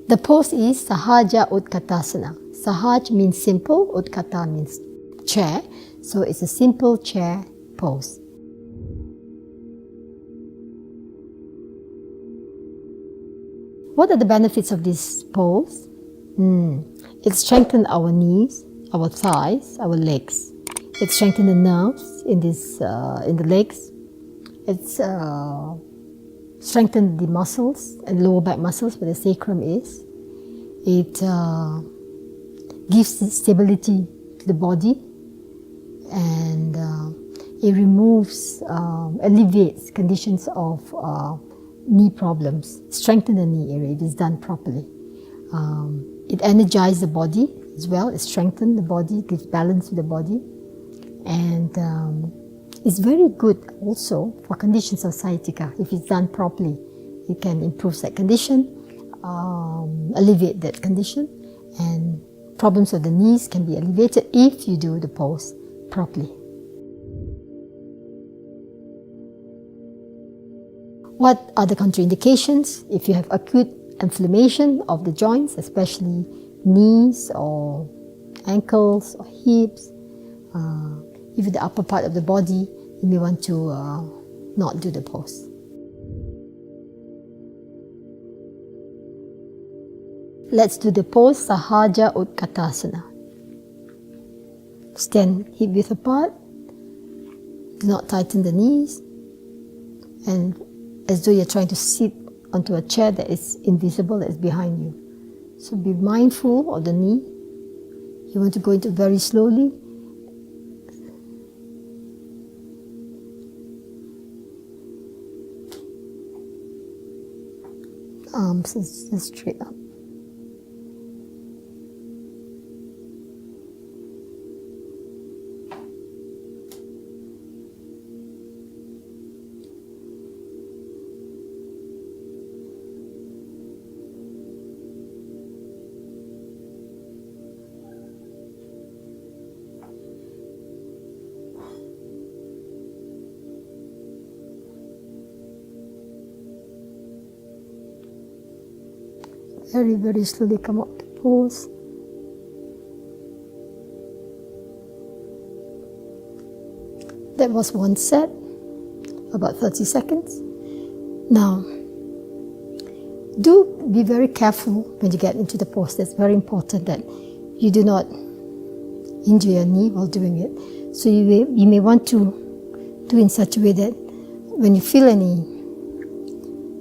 The pose is Sahaja Utkatasana. Sahaj means simple, Utkata means chair, so it's a simple chair pose. What are the benefits of this pose? It strengthens our knees, our thighs, our legs. It strengthens the nerves in the legs. It's strengthens the muscles and lower back muscles where the sacrum is. It gives stability to the body, and it removes, alleviates conditions of knee problems. Strengthen the knee area if it's done properly. It energizes the body as well. It strengthens the body, gives balance to the body, and it's very good also for conditions of sciatica. If it's done properly, it can improve that condition, alleviate that condition, and problems of the knees can be alleviated if you do the pose properly. What are the contraindications? If you have acute inflammation of the joints, especially knees or ankles or hips, even the upper part of the body, you may want to not do the pose. Let's do the pose Sahaja Utkatasana. Stand hip width apart. Do not tighten the knees, and as though you're trying to sit onto a chair that is invisible, that is behind you. So be mindful of the knee. You want to go into very slowly. Arms is straight up. Very, very slowly come up to pose. That was one set, about 30 seconds. Now, do be very careful when you get into the pose. That's very important that you do not injure your knee while doing it. So you may want to do in such a way that when you feel any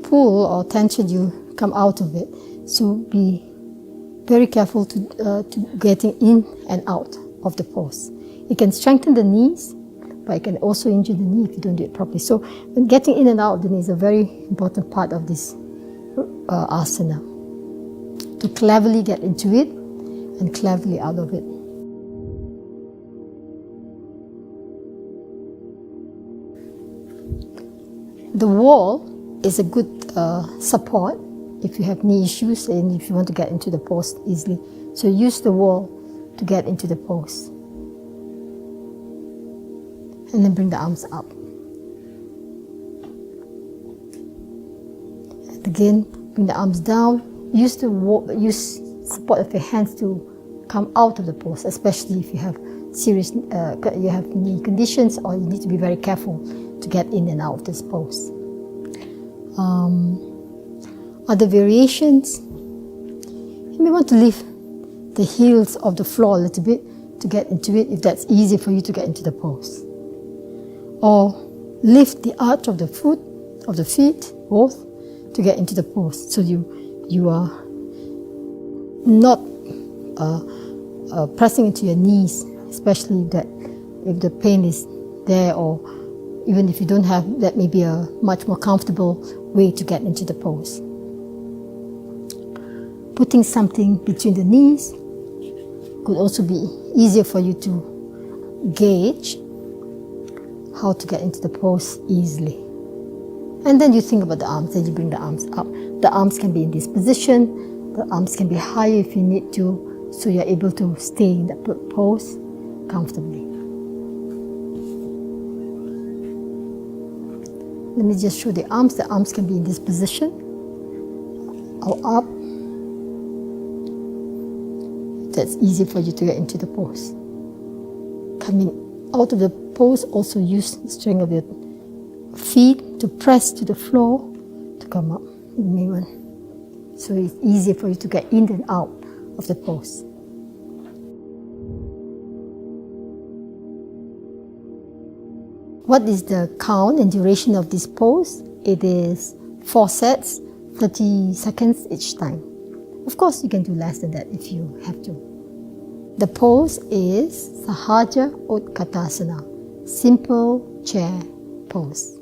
pull or tension, you come out of it. So be very careful to getting in and out of the pose. It can strengthen the knees, but it can also injure the knee if you don't do it properly. So when getting in and out of the knee is a very important part of this asana. To cleverly get into it and cleverly out of it. The wall is a good support if you have knee issues and if you want to get into the pose easily. So use the wall to get into the pose. And then bring the arms up. And again, bring the arms down. Use support of your hands to come out of the pose, especially if you have serious knee conditions, or you need to be very careful to get in and out of this pose. Other variations, you may want to lift the heels of the floor a little bit to get into it, if that's easy for you to get into the pose. Or lift the arch of the feet, both, to get into the pose. So you are not pressing into your knees, especially if the pain is there, or even if you don't have, that may be a much more comfortable way to get into the pose. Putting something between the knees could also be easier for you to gauge how to get into the pose easily. And then you think about the arms, and you bring the arms up. The arms can be in this position, the arms can be higher if you need to, so you're able to stay in that pose comfortably. Let me just show the arms. The arms can be in this position, or up, that's easy for you to get into the pose. Coming out of the pose, also use the strength of your feet to press to the floor to come up. So it's easier for you to get in and out of the pose. What is the count and duration of this pose? It is 4 sets, 30 seconds each time. Of course, you can do less than that if you have to. The pose is Sahaja Utkatasana, simple chair pose.